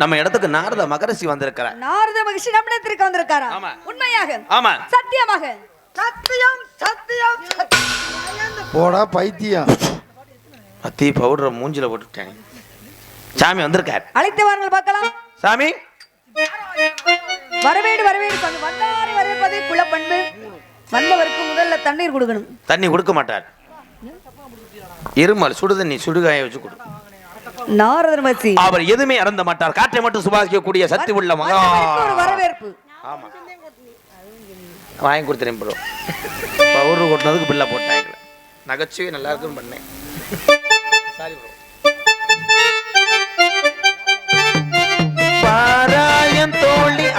நம்ம இடத்துக்கு நாரத மகரிஷி வந்திருக்கிறார். நாரத மகரிஷி நம்மிடத்திற்கு வந்திருக்காரா? உண்மையாக? ஆமா. சத்தியமாக? சத்தியம் சத்தியம். போடா பைத்தியம். அத்தி பவுடர் மூஞ்சில போட்டுட்டேன். சாமி வந்திருக்கார். அழைத்து வாருங்கள் பார்க்கலாம். சாமி வரவேடு வரவேடு வந்தாரை வரவேற்பது குலப்பண்பு. வந்தவருக்கு முதல்ல தண்ணீர் கொடுக்கணும். தண்ணி கொடுக்க மாட்டார். இருமல் சுடு தண்ணி சுடுகாய வச்சு கொடு. நாரதர் மகரிஷி அவர் எதுவுமே அறந்த மாட்டார். காற்றை மட்டும் சுவாசிக்கக்கூடிய சக்தி உள்ள மகா. ஒரு வரவேற்பு. ஆமா வாங்கி கொடுத்துறேன் ப்ரோ. பவுடர் கொட்டினதுக்கு பில்ல போட்டாங்க. நகைச்சுவை நல்லா இருக்குன்னு பண்ணேன். Sorry bro. பாராயன் தோழி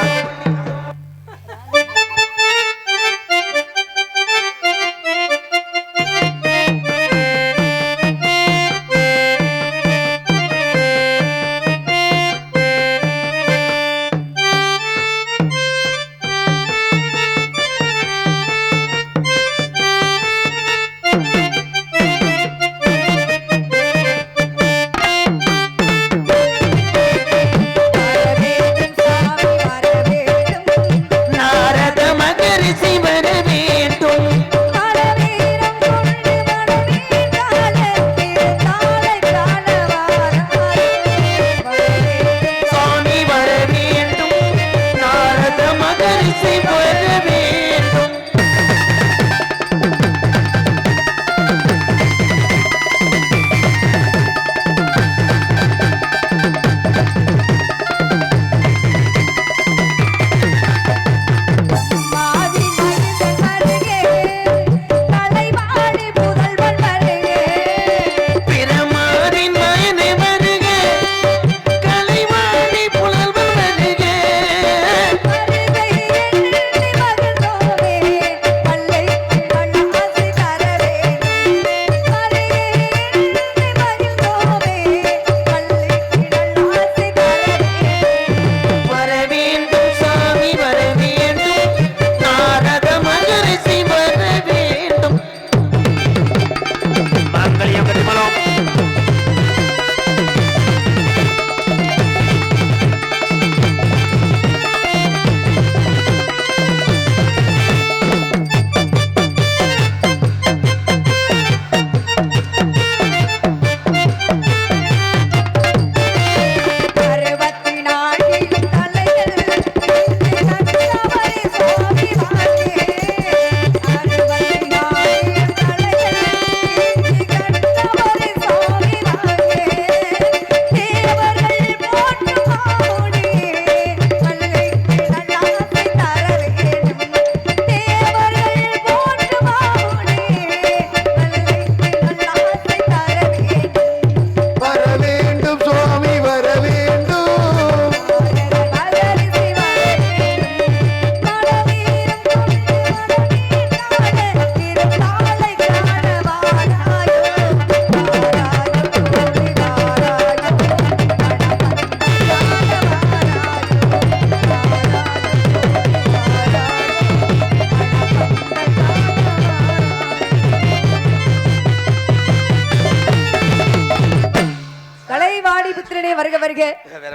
வருக வருக.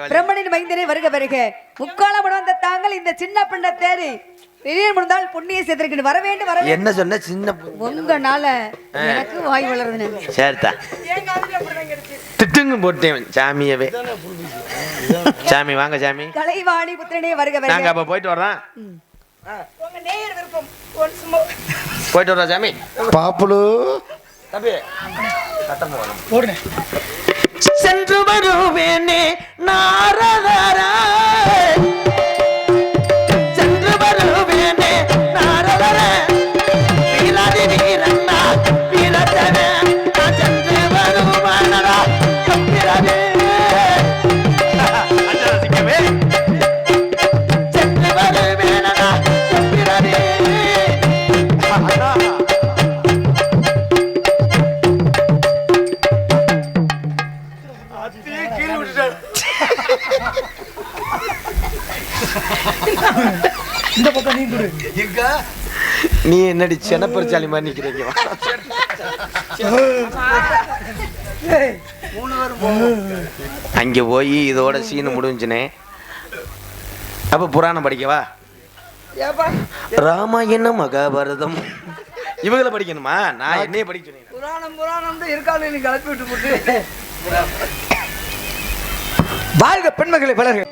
பிரம்மனின் மைந்தனே வருக வருக. முக்காலம் வந்த தாங்கள் இந்த சின்ன பெண்ணை தேடி திடீர் முடிந்தால் புண்ணிய சேர்த்திருக்கு. வர வேண்டும் வர. என்ன சொன்ன சின்ன உங்கனால எனக்கு வாய் வளருதுன்னு. சரிதா திட்டுங்க போட்டேன் சாமியவே. சாமி வாங்க சாமி. கலைவாணி புத்திரனே வருக வருக. நாங்க அப்ப போயிட்டு வர்றோம். உங்க நேயர் விருப்பம் போயிட்டு வர்றோம் சாமி. பாப்புலு தம்பி கட்டமா போடுங்க. சென்று வருவேனே நாரதரா, சென்று வருவேனே நாரதரா, வீராதி வீரண்ணா வீரத்தனே, சென்று வருவானடா கம்பிரவே, சென்று வருவேனடா கம்பிரவே. இந்த பக்கம் நீ குடு. எங்க நீ என்னடி செனப்பரிச்சாலி மாதிரி நிக்கிறீங்க? ஏய், 3 பேரும் போவோம். அங்கே போய் இதோட சீனு முடிஞ்சுனே. அப்போ புராணம் படிக்கவா? ஏப்பா ராமாயணம் மகாபாரதம் இவங்களை படிக்கணுமா? நான் என்னைய படிக்க சொன்னேன். புராணம் இருக்காது, நீ கிளப்பி விட்டு போட்டு. வாழ்க பெண்மக்களை வளர்கள்.